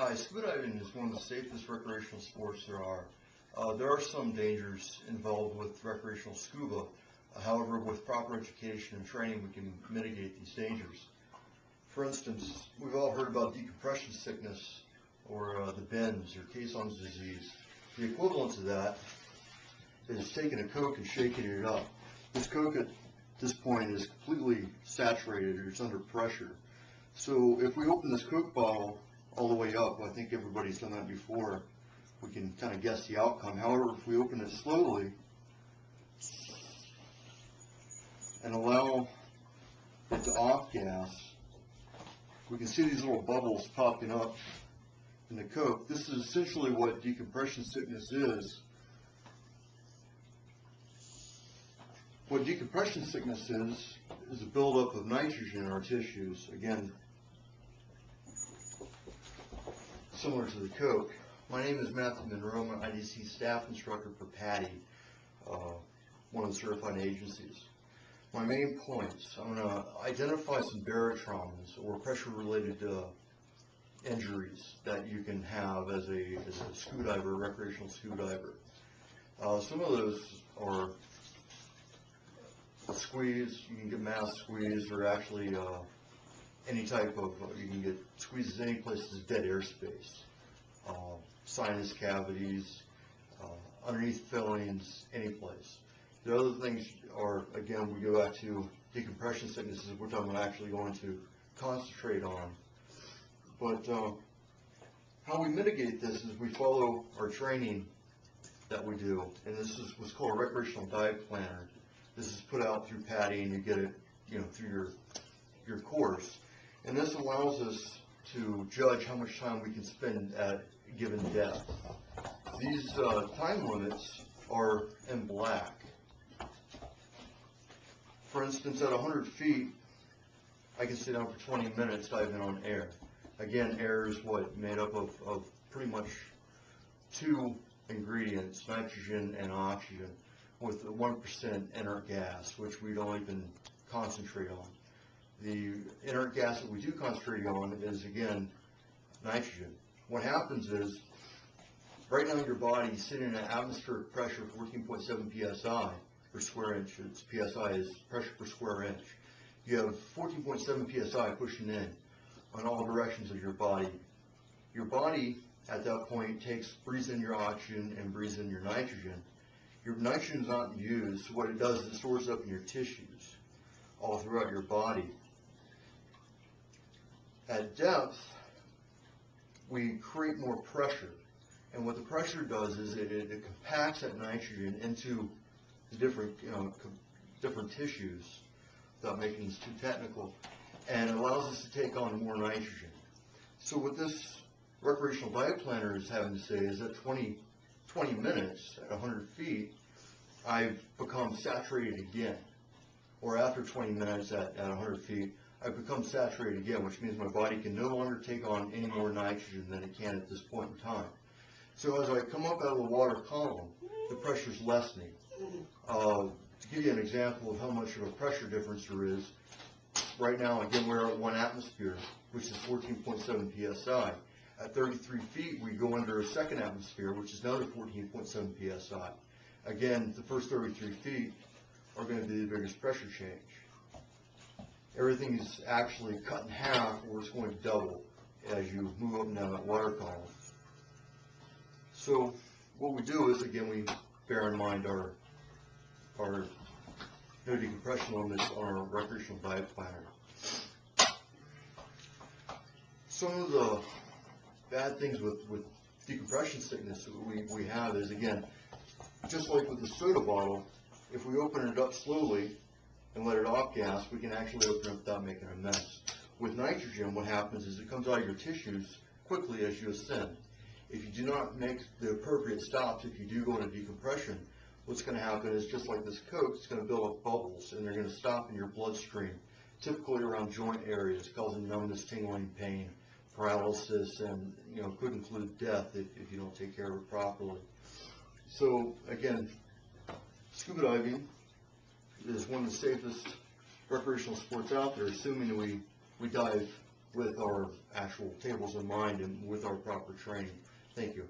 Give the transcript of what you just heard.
Hi, scuba diving is one of the safest recreational sports there are. There are some dangers involved with recreational scuba. However, with proper education and training, we can mitigate these dangers. For instance, we've all heard about decompression sickness or the bends or caisson's disease. The equivalent to that is taking a Coke and shaking it up. This Coke at this point is completely saturated, it's under pressure. So if we open this Coke bottle all the way up, I think everybody's done that before, we can kind of guess the outcome. However, if we open it slowly and allow it to off gas, we can see these little bubbles popping up in the Coke. This is essentially what decompression sickness is. What decompression sickness is a buildup of nitrogen in our tissues. Again, similar to the Coke. My name is Matthew Monroe. I'm an IDC staff instructor for PADI, one of the certifying agencies. My main points, I'm going to identify some barotraumas or pressure-related injuries that you can have as a scuba diver, recreational scuba diver. Some of those are squeeze. You can get mass squeeze, or actually any type of, you can get squeezes any place that's dead airspace, sinus cavities, underneath fillings, any place. The other things are, again, we go back to decompression sicknesses, which I'm actually going to concentrate on. But how we mitigate this is we follow our training that we do, and this is what's called a recreational dive planner. This is put out through PADI, and you get it, through your course. And this allows us to judge how much time we can spend at a given depth. These time limits are in black. For instance, at 100 feet, I can sit down for 20 minutes diving on air. Again, air is made up of pretty much two ingredients, nitrogen and oxygen, with 1% inert gas, which we don't even concentrate on. The inert gas that we do concentrate on is, again, nitrogen. What happens is, right now your body is sitting at atmospheric pressure 14.7 psi per square inch. Its psi is pressure per square inch. You have 14.7 psi pushing in on all directions of your body. Your body, at that point, breathes in your oxygen and breathes in your nitrogen. Your nitrogen is not used, so what it does is it stores up in your tissues all throughout your body. At depth, we create more pressure, and what the pressure does is it compacts that nitrogen into the different tissues, without making this too technical, and it allows us to take on more nitrogen. So what this recreational dive planner is having to say is that 20 minutes at 100 feet, I've become saturated again. Or after 20 minutes at 100 feet, I've become saturated again, which means my body can no longer take on any more nitrogen than it can at this point in time. So as I come up out of the water column, the pressure's lessening. To give you an example of how much of a pressure difference there is, right now, again, we're at 1 atmosphere, which is 14.7 psi. At 33 feet, we go under a second atmosphere, which is another 14.7 psi. Again, the first 33 feet are going to be the biggest pressure change. Everything is actually cut in half, or it's going to double as you move up and down that water column. So what we do is, again, we bear in mind our no decompression limits on our recreational dive planner. Some of the bad things with decompression sickness that we have is, again, just like with the soda bottle, if we open it up slowly and let it off gas, we can actually open it up without making a mess. With nitrogen, what happens is it comes out of your tissues quickly as you ascend. If you do not make the appropriate stops, if you do go into decompression, what's going to happen is, just like this Coke, it's going to build up bubbles, and they're going to stop in your bloodstream, typically around joint areas, causing numbness, tingling, pain, paralysis, and could include death if you don't take care of it properly. So again, scuba diving is one of the safest recreational sports out there, assuming we dive with our actual tables in mind and with our proper training. Thank you.